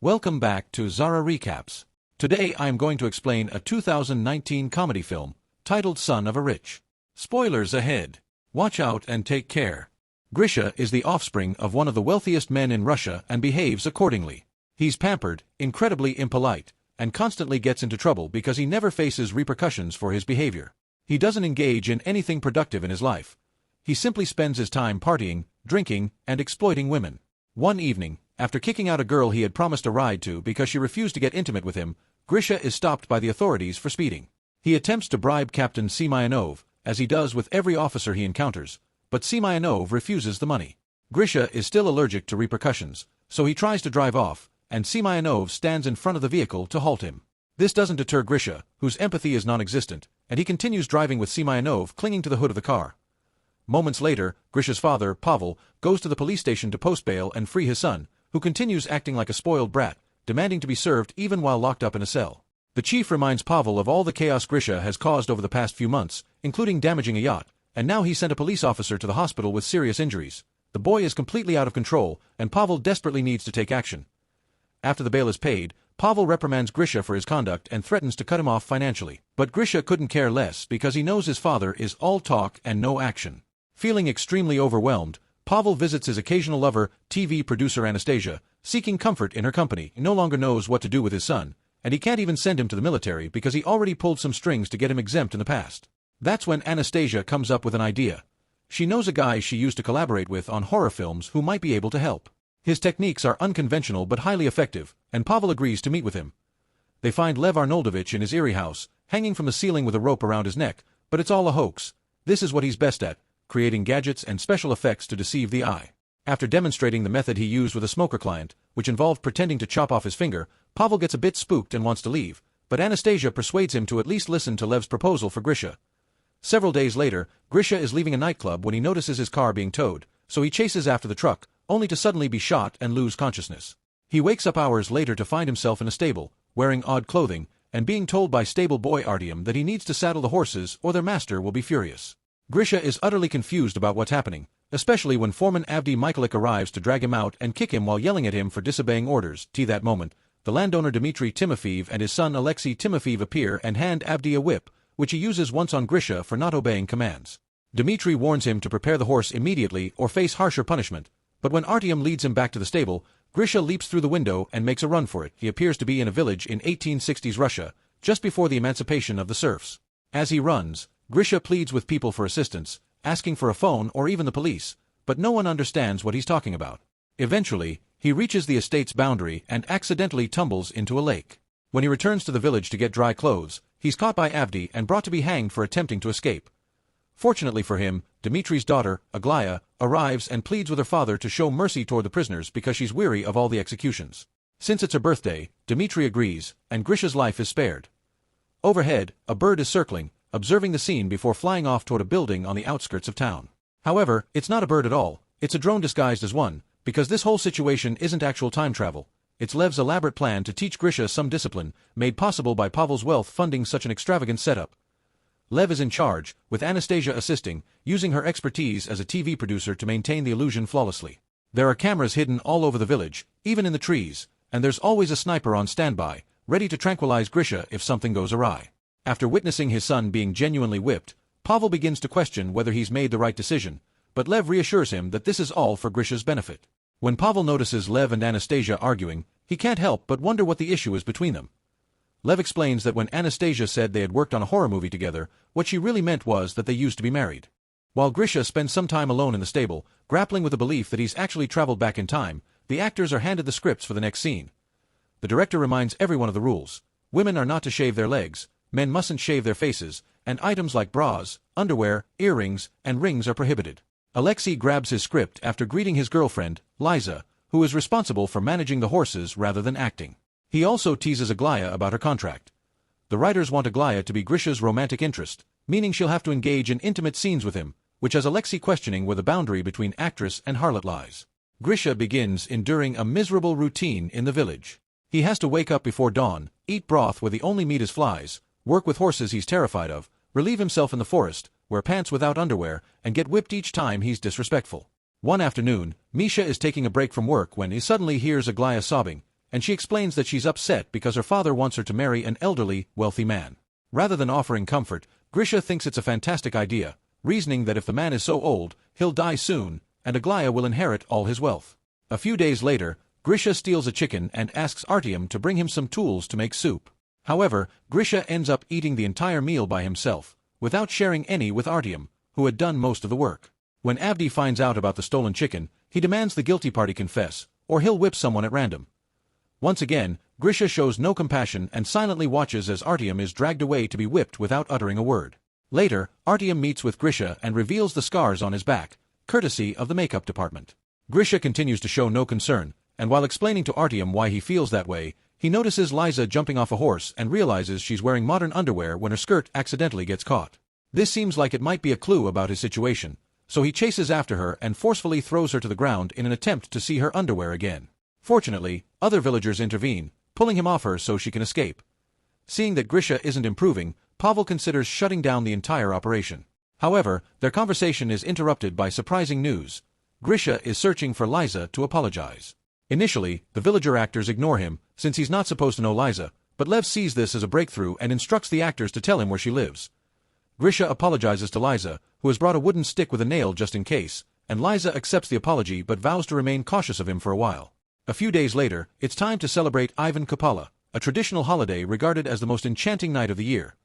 Welcome back to Zara Recaps. Today I am going to explain a 2019 comedy film titled Son of a Rich. Spoilers ahead. Watch out and take care. Grisha is the offspring of one of the wealthiest men in Russia and behaves accordingly. He's pampered, incredibly impolite, and constantly gets into trouble because he never faces repercussions for his behavior. He doesn't engage in anything productive in his life. He simply spends his time partying, drinking, and exploiting women. One evening, after kicking out a girl he had promised a ride to because she refused to get intimate with him, Grisha is stopped by the authorities for speeding. He attempts to bribe Captain Semyonov, as he does with every officer he encounters, but Semyonov refuses the money. Grisha is still allergic to repercussions, so he tries to drive off, and Semyonov stands in front of the vehicle to halt him. This doesn't deter Grisha, whose empathy is non-existent, and he continues driving with Semyonov clinging to the hood of the car. Moments later, Grisha's father, Pavel, goes to the police station to post bail and free his son, who continues acting like a spoiled brat, demanding to be served even while locked up in a cell. The chief reminds Pavel of all the chaos Grisha has caused over the past few months, including damaging a yacht, and now he sent a police officer to the hospital with serious injuries. The boy is completely out of control, and Pavel desperately needs to take action. After the bail is paid, Pavel reprimands Grisha for his conduct and threatens to cut him off financially. But Grisha couldn't care less because he knows his father is all talk and no action. Feeling extremely overwhelmed, Pavel visits his occasional lover, TV producer Anastasia, seeking comfort in her company. He no longer knows what to do with his son, and he can't even send him to the military because he already pulled some strings to get him exempt in the past. That's when Anastasia comes up with an idea. She knows a guy she used to collaborate with on horror films who might be able to help. His techniques are unconventional but highly effective, and Pavel agrees to meet with him. They find Lev Arnoldovich in his eerie house, hanging from the ceiling with a rope around his neck, but it's all a hoax. This is what he's best at, creating gadgets and special effects to deceive the eye. After demonstrating the method he used with a smoker client, which involved pretending to chop off his finger, Pavel gets a bit spooked and wants to leave, but Anastasia persuades him to at least listen to Lev's proposal for Grisha. Several days later, Grisha is leaving a nightclub when he notices his car being towed, so he chases after the truck, only to suddenly be shot and lose consciousness. He wakes up hours later to find himself in a stable, wearing odd clothing, and being told by stable boy Artyom that he needs to saddle the horses or their master will be furious. Grisha is utterly confused about what's happening, especially when Foreman Avdi Mikhailik arrives to drag him out and kick him while yelling at him for disobeying orders. At that moment, the landowner Dmitry Timofeev and his son Alexei Timofeev appear and hand Avdi a whip, which he uses once on Grisha for not obeying commands. Dmitry warns him to prepare the horse immediately or face harsher punishment, but when Artyom leads him back to the stable, Grisha leaps through the window and makes a run for it. He appears to be in a village in 1860s Russia, just before the emancipation of the serfs. As he runs, Grisha pleads with people for assistance, asking for a phone or even the police, but no one understands what he's talking about. Eventually, he reaches the estate's boundary and accidentally tumbles into a lake. When he returns to the village to get dry clothes, he's caught by Avdi and brought to be hanged for attempting to escape. Fortunately for him, Dmitry's daughter, Aglaya, arrives and pleads with her father to show mercy toward the prisoners because she's weary of all the executions. Since it's her birthday, Dmitry agrees, and Grisha's life is spared. Overhead, a bird is circling, observing the scene before flying off toward a building on the outskirts of town. However, it's not a bird at all, it's a drone disguised as one, because this whole situation isn't actual time travel. It's Lev's elaborate plan to teach Grisha some discipline, made possible by Pavel's wealth funding such an extravagant setup. Lev is in charge, with Anastasia assisting, using her expertise as a TV producer to maintain the illusion flawlessly. There are cameras hidden all over the village, even in the trees, and there's always a sniper on standby, ready to tranquilize Grisha if something goes awry. After witnessing his son being genuinely whipped, Pavel begins to question whether he's made the right decision, but Lev reassures him that this is all for Grisha's benefit. When Pavel notices Lev and Anastasia arguing, he can't help but wonder what the issue is between them. Lev explains that when Anastasia said they had worked on a horror movie together, what she really meant was that they used to be married. While Grisha spends some time alone in the stable, grappling with the belief that he's actually traveled back in time, the actors are handed the scripts for the next scene. The director reminds everyone of the rules. Women are not to shave their legs, men mustn't shave their faces, and items like bras, underwear, earrings, and rings are prohibited. Alexei grabs his script after greeting his girlfriend, Liza, who is responsible for managing the horses rather than acting. He also teases Aglaya about her contract. The writers want Aglaya to be Grisha's romantic interest, meaning she'll have to engage in intimate scenes with him, which has Alexei questioning where the boundary between actress and harlot lies. Grisha begins enduring a miserable routine in the village. He has to wake up before dawn, eat broth where the only meat is flies, work with horses he's terrified of, relieve himself in the forest, wear pants without underwear, and get whipped each time he's disrespectful. One afternoon, Misha is taking a break from work when he suddenly hears Aglaya sobbing. and she explains that she's upset because her father wants her to marry an elderly, wealthy man. Rather than offering comfort, Grisha thinks it's a fantastic idea, reasoning that if the man is so old, he'll die soon, and Aglaya will inherit all his wealth. A few days later, Grisha steals a chicken and asks Artyom to bring him some tools to make soup. However, Grisha ends up eating the entire meal by himself, without sharing any with Artyom, who had done most of the work. When Avdi finds out about the stolen chicken, he demands the guilty party confess, or he'll whip someone at random. Once again, Grisha shows no compassion and silently watches as Artyom is dragged away to be whipped without uttering a word. Later, Artyom meets with Grisha and reveals the scars on his back, courtesy of the makeup department. Grisha continues to show no concern, and while explaining to Artyom why he feels that way, he notices Liza jumping off a horse and realizes she's wearing modern underwear when her skirt accidentally gets caught. This seems like it might be a clue about his situation, so he chases after her and forcefully throws her to the ground in an attempt to see her underwear again. Fortunately, other villagers intervene, pulling him off her so she can escape. Seeing that Grisha isn't improving, Pavel considers shutting down the entire operation. However, their conversation is interrupted by surprising news. Grisha is searching for Liza to apologize. Initially, the villager actors ignore him, since he's not supposed to know Liza, but Lev sees this as a breakthrough and instructs the actors to tell him where she lives. Grisha apologizes to Liza, who has brought a wooden stick with a nail just in case, and Liza accepts the apology but vows to remain cautious of him for a while. A few days later, it's time to celebrate Ivan Kupala, a traditional holiday regarded as the most enchanting night of the year.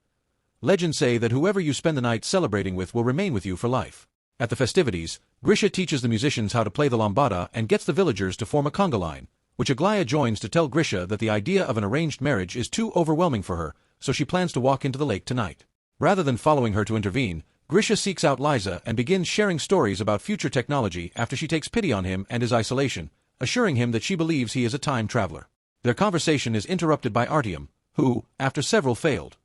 Legends say that whoever you spend the night celebrating with will remain with you for life. At the festivities, Grisha teaches the musicians how to play the lambada and gets the villagers to form a conga line, which Aglaya joins to tell Grisha that the idea of an arranged marriage is too overwhelming for her, so she plans to walk into the lake tonight. Rather than following her to intervene, Grisha seeks out Liza and begins sharing stories about future technology after she takes pity on him and his isolation, assuring him that she believes he is a time traveler. Their conversation is interrupted by Artyom, who, after several failed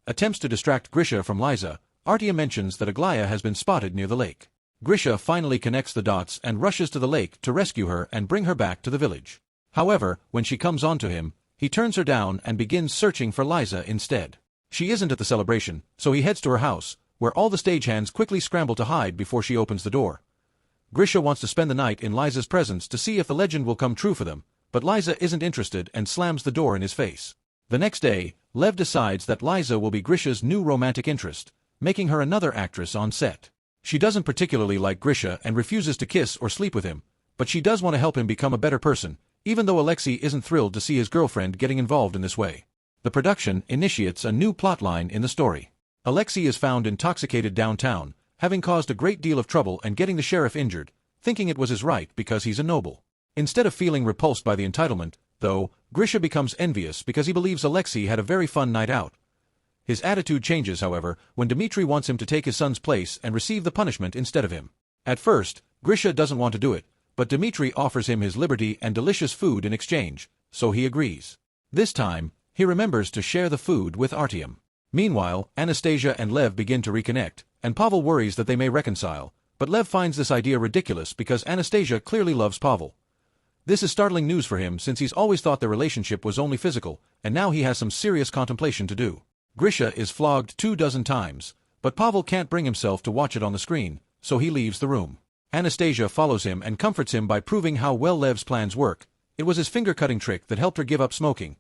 attempts to distract Grisha from Liza, Artyom mentions that Aglaya has been spotted near the lake. Grisha finally connects the dots and rushes to the lake to rescue her and bring her back to the village. However, when she comes on to him, he turns her down and begins searching for Liza instead. She isn't at the celebration, so he heads to her house, where all the stagehands quickly scramble to hide before she opens the door. Grisha wants to spend the night in Liza's presence to see if the legend will come true for them, but Liza isn't interested and slams the door in his face. The next day, Lev decides that Liza will be Grisha's new romantic interest, making her another actress on set. She doesn't particularly like Grisha and refuses to kiss or sleep with him, but she does want to help him become a better person, even though Alexei isn't thrilled to see his girlfriend getting involved in this way. The production initiates a new plotline in the story. Alexei is found intoxicated downtown, having caused a great deal of trouble and getting the sheriff injured, thinking it was his right because he's a noble. Instead of feeling repulsed by the entitlement, though, Grisha becomes envious because he believes Alexei had a very fun night out. His attitude changes, however, when Dmitri wants him to take his son's place and receive the punishment instead of him. At first, Grisha doesn't want to do it, but Dmitri offers him his liberty and delicious food in exchange, so he agrees. This time, he remembers to share the food with Artyom. Meanwhile, Anastasia and Lev begin to reconnect, and Pavel worries that they may reconcile, but Lev finds this idea ridiculous because Anastasia clearly loves Pavel. This is startling news for him since he's always thought their relationship was only physical, and now he has some serious contemplation to do. Grisha is flogged 24 times, but Pavel can't bring himself to watch it on the screen, so he leaves the room. Anastasia follows him and comforts him by proving how well Lev's plans work. It was his finger-cutting trick that helped her give up smoking.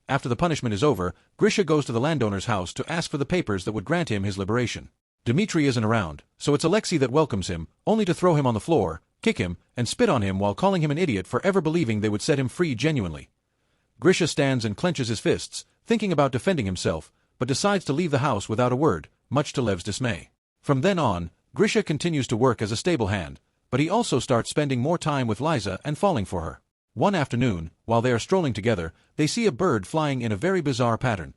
After the punishment is over, Grisha goes to the landowner's house to ask for the papers that would grant him his liberation. Dmitri isn't around, so it's Alexei that welcomes him, only to throw him on the floor, kick him, and spit on him while calling him an idiot for ever believing they would set him free genuinely. Grisha stands and clenches his fists, thinking about defending himself, but decides to leave the house without a word, much to Lev's dismay. From then on, Grisha continues to work as a stable hand, but he also starts spending more time with Liza and falling for her. One afternoon, while they are strolling together, they see a bird flying in a very bizarre pattern.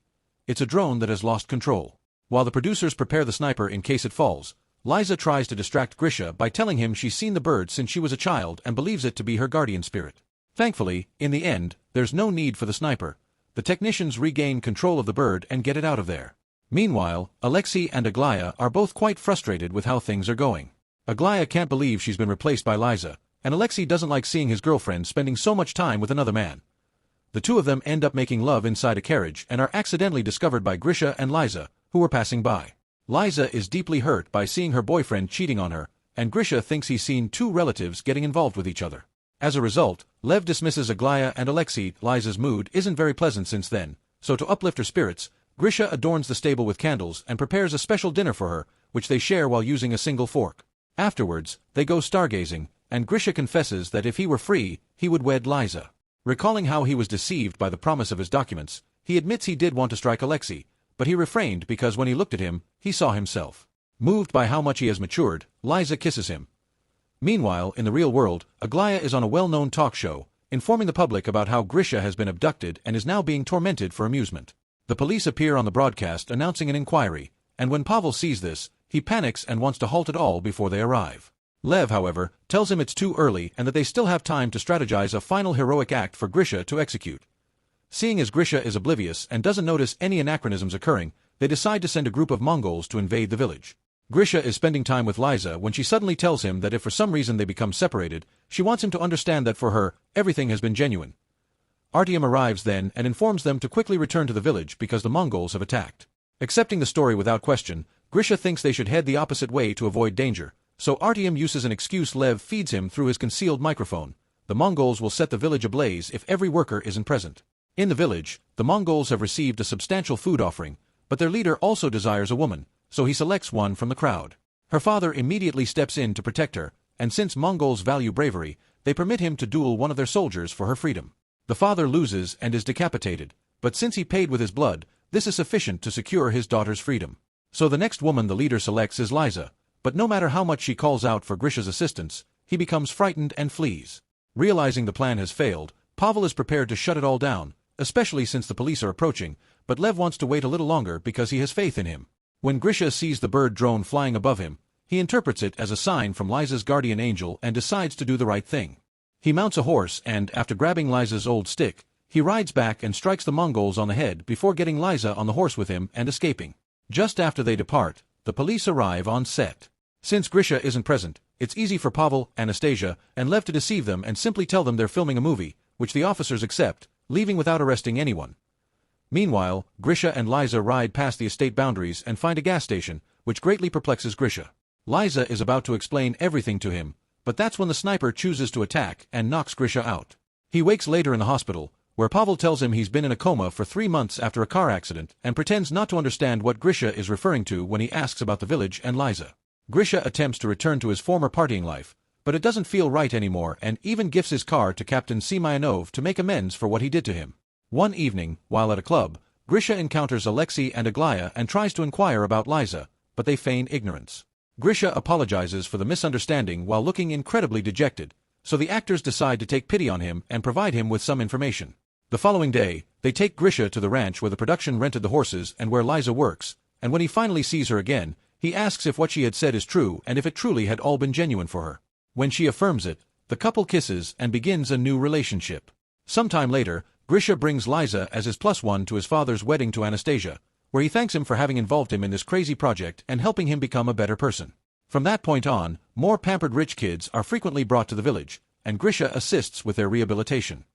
It's a drone that has lost control. While the producers prepare the sniper in case it falls, Liza tries to distract Grisha by telling him she's seen the bird since she was a child and believes it to be her guardian spirit. Thankfully, in the end, there's no need for the sniper. The technicians regain control of the bird and get it out of there. Meanwhile, Alexei and Aglaya are both quite frustrated with how things are going. Aglaya can't believe she's been replaced by Liza, and Alexei doesn't like seeing his girlfriend spending so much time with another man. The two of them end up making love inside a carriage and are accidentally discovered by Grisha and Liza, who were passing by. Liza is deeply hurt by seeing her boyfriend cheating on her, and Grisha thinks he's seen two relatives getting involved with each other. As a result, Lev dismisses Aglaya and Alexei. Liza's mood isn't very pleasant since then, so to uplift her spirits, Grisha adorns the stable with candles and prepares a special dinner for her, which they share while using a single fork. Afterwards, they go stargazing, and Grisha confesses that if he were free, he would wed Liza. Recalling how he was deceived by the promise of his documents, he admits he did want to strike Alexei, but he refrained because when he looked at him, he saw himself. Moved by how much he has matured, Liza kisses him. Meanwhile, in the real world, Aglaya is on a well-known talk show, informing the public about how Grisha has been abducted and is now being tormented for amusement. The police appear on the broadcast announcing an inquiry, and when Pavel sees this, he panics and wants to halt it all before they arrive. Lev, however, tells him it's too early and that they still have time to strategize a final heroic act for Grisha to execute. Seeing as Grisha is oblivious and doesn't notice any anachronisms occurring, they decide to send a group of Mongols to invade the village. Grisha is spending time with Liza when she suddenly tells him that if for some reason they become separated, she wants him to understand that for her, everything has been genuine. Artyom arrives then and informs them to quickly return to the village because the Mongols have attacked. Accepting the story without question, Grisha thinks they should head the opposite way to avoid danger, so Artyom uses an excuse Lev feeds him through his concealed microphone. The Mongols will set the village ablaze if every worker isn't present. In the village, the Mongols have received a substantial food offering, but their leader also desires a woman, so he selects one from the crowd. Her father immediately steps in to protect her, and since Mongols value bravery, they permit him to duel one of their soldiers for her freedom. The father loses and is decapitated, but since he paid with his blood, this is sufficient to secure his daughter's freedom. So the next woman the leader selects is Liza, but no matter how much she calls out for Grisha's assistance, he becomes frightened and flees. Realizing the plan has failed, Pavel is prepared to shut it all down, especially since the police are approaching, but Lev wants to wait a little longer because he has faith in him. When Grisha sees the bird drone flying above him, he interprets it as a sign from Liza's guardian angel and decides to do the right thing. He mounts a horse and, after grabbing Liza's old stick, he rides back and strikes the Mongols on the head before getting Liza on the horse with him and escaping. Just after they depart, the police arrive on set. Since Grisha isn't present, it's easy for Pavel, Anastasia, and Lev to deceive them and simply tell them they're filming a movie, which the officers accept, leaving without arresting anyone. Meanwhile, Grisha and Liza ride past the estate boundaries and find a gas station, which greatly perplexes Grisha. Liza is about to explain everything to him, but that's when the sniper chooses to attack and knocks Grisha out. He wakes later in the hospital, where Pavel tells him he's been in a coma for 3 months after a car accident and pretends not to understand what Grisha is referring to when he asks about the village and Liza. Grisha attempts to return to his former partying life, but it doesn't feel right anymore and even gifts his car to Captain Semyonov to make amends for what he did to him. One evening, while at a club, Grisha encounters Alexei and Aglaya and tries to inquire about Liza, but they feign ignorance. Grisha apologizes for the misunderstanding while looking incredibly dejected, so the actors decide to take pity on him and provide him with some information. The following day, they take Grisha to the ranch where the production rented the horses and where Liza works, and when he finally sees her again, he asks if what she had said is true and if it truly had all been genuine for her. When she affirms it, the couple kisses and begins a new relationship. Sometime later, Grisha brings Liza as his +1 to his father's wedding to Anastasia, where he thanks him for having involved him in this crazy project and helping him become a better person. From that point on, more pampered rich kids are frequently brought to the village, and Grisha assists with their rehabilitation.